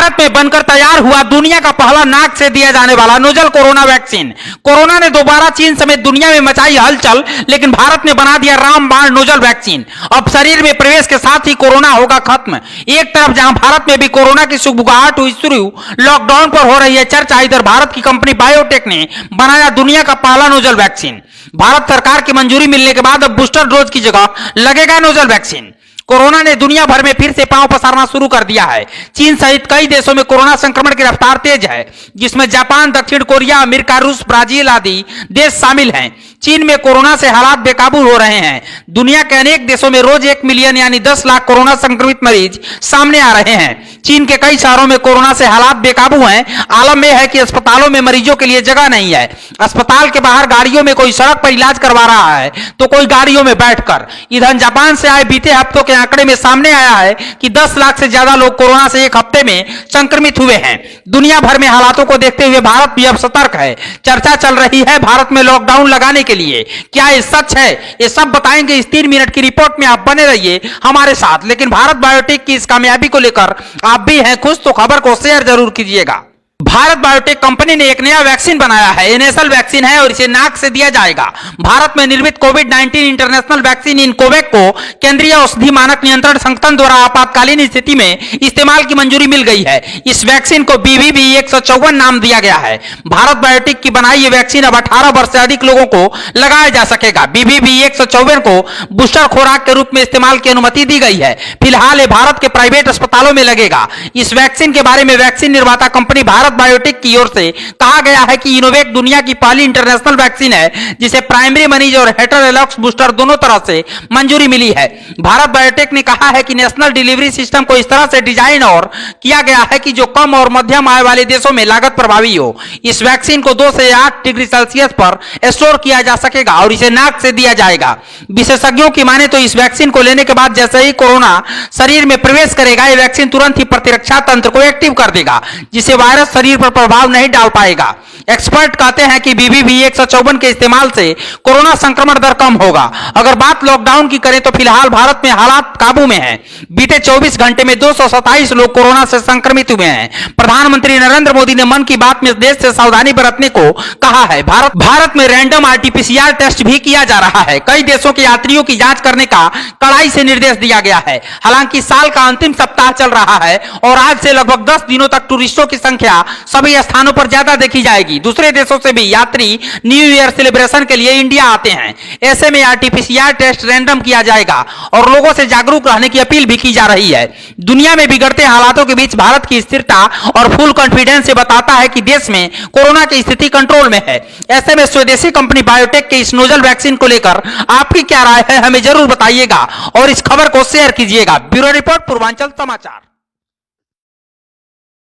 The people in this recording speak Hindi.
भारत में बनकर तैयार हुआ दुनिया का पहला नाक से दिया जाने वाला नोजल कोरोना वैक्सीन। कोरोना ने दोबारा चीन समेत दुनिया में मचाई हलचल, लेकिन भारत ने बना दिया रामबाण नोजल वैक्सीन। अब शरीर में प्रवेश के साथ ही कोरोना होगा खत्म। एक तरफ जहां भारत में भी कोरोना की सुगबुगाहट हुई शुरू, लॉकडाउन पर हो रही है चर्चा, इधर भारत की कंपनी बायोटेक ने बनाया दुनिया का पहला नोजल वैक्सीन। भारत सरकार की मंजूरी मिलने के बाद अब बूस्टर डोज की जगह लगेगा नोजल वैक्सीन। कोरोना ने दुनिया भर में फिर से पांव पसारना शुरू कर दिया है। चीन सहित कई देशों में कोरोना संक्रमण की रफ्तार तेज है, जिसमें जापान, दक्षिण कोरिया, अमेरिका, रूस, ब्राजील आदि देश शामिल हैं। चीन में कोरोना से हालात बेकाबू हो रहे हैं। दुनिया के अनेक देशों में रोज 1 मिलियन यानी 10 लाख कोरोना संक्रमित मरीज सामने आ रहे हैं। चीन के कई शहरों में कोरोना से हालात बेकाबू हैं। आलम यह है कि अस्पतालों में मरीजों के लिए जगह नहीं है। अस्पताल के बाहर गाड़ियों में कोई सड़क पर इलाज करवा रहा है तो कोई गाड़ियों में बैठकर। इधर जापान से आए बीते हफ्तों के आंकड़े में सामने आया है कि 10 लाख से ज्यादा लोग कोरोना से एक हफ्ते में संक्रमित हुए हैं। दुनिया भर में हालातों को देखते हुए भारत भी अब सतर्क है। चर्चा चल रही है भारत में लॉकडाउन लगाने के लिए। क्या ये सच है? ये सब बताएंगे इस 3 मिनट की रिपोर्ट में। आप बने रहिए हमारे साथ। लेकिन भारत बायोटेक की इस कामयाबी को लेकर आप भी हैं खुश तो खबर को शेयर जरूर कीजिएगा। भारत बायोटेक कंपनी ने एक नया वैक्सीन बनाया है। ये नेशनल वैक्सीन है और इसे नाक से दिया जाएगा। भारत में निर्मित कोविड-19 इंटरनेशनल वैक्सीन इनकोवैक को केंद्रीय औषधि मानक नियंत्रण संगठन द्वारा आपातकालीन स्थिति में इस्तेमाल की मंजूरी मिल गई है। इस वैक्सीन को BBV154 नाम दिया गया है। भारत बायोटेक की बनाई ये वैक्सीन अब 18 वर्ष से अधिक लोगों को लगाया जा सकेगा। BBV154 को बूस्टर खुराक के रूप में इस्तेमाल की अनुमति दी गई है। फिलहाल ये भारत के प्राइवेट अस्पतालों में लगेगा। इस वैक्सीन के बारे में वैक्सीन निर्माता कंपनी भारत बायोटेक की ओर से कहा गया है कि इनोवेक दुनिया की पहली इंटरनेशनल वैक्सीन है जिसे प्राइमरी मरीज और हेटेरोलॉक्स बूस्टर दोनों तरह से मंजूरी मिली है। भारत बायोटेक ने कहा है कि नेशनल डिलीवरी सिस्टम को इस तरह से डिजाइन और किया गया है कि जो कम और मध्यम आय वाले देशों में लागत प्रभावी हो। इस वैक्सीन को 2 से 8 डिग्री सेल्सियस पर स्टोर किया जा सकेगा और इसे नाक से दिया जाएगा। विशेषज्ञों की माने तो इस वैक्सीन को लेने के बाद जैसे ही कोरोना शरीर में प्रवेश करेगा, यह वैक्सीन तुरंत ही प्रतिरक्षा तंत्र को एक्टिव कर देगा, जिससे वायरस शरीर पर प्रभाव नहीं डाल पाएगा। एक्सपर्ट कहते हैं कि BBV154 के इस्तेमाल से कोरोना संक्रमण दर कम होगा। अगर बात लॉकडाउन की करें तो फिलहाल भारत में हालात काबू में हैं। बीते 24 घंटे में 227 लोग कोरोना से संक्रमित हुए हैं। प्रधानमंत्री नरेंद्र मोदी ने मन की बात में देश से सावधानी बरतने को कहा है। भारत में रैंडम RT-PCR टेस्ट भी किया जा रहा है। कई देशों के यात्रियों की जांच करने का कड़ाई से निर्देश दिया गया है। हालांकि साल का अंतिम सप्ताह चल रहा है और आज से लगभग 10 दिनों तक टूरिस्टों की संख्या सभी स्थानों पर ज्यादा देखी जाएगी। दूसरे देशों से भी यात्री न्यू ईयर सेलिब्रेशन के लिए इंडिया आते हैं। ऐसे में RT-PCR टेस्ट रैंडम किया जाएगा और लोगों से जागरूक रहने की अपील भी की जा रही है। दुनिया में बिगड़ते हालातों के बीच भारत की स्थिरता और फुल कॉन्फिडेंस से बताता है कि देश में कोरोना की स्थिति कंट्रोल में है। ऐसे में स्वदेशी कंपनी बायोटेक के इस नोजल वैक्सीन को लेकर आपकी क्या राय है, हमें जरूर बताइएगा और इस खबर को शेयर कीजिएगा। ब्यूरो रिपोर्ट, पूर्वांचल समाचार।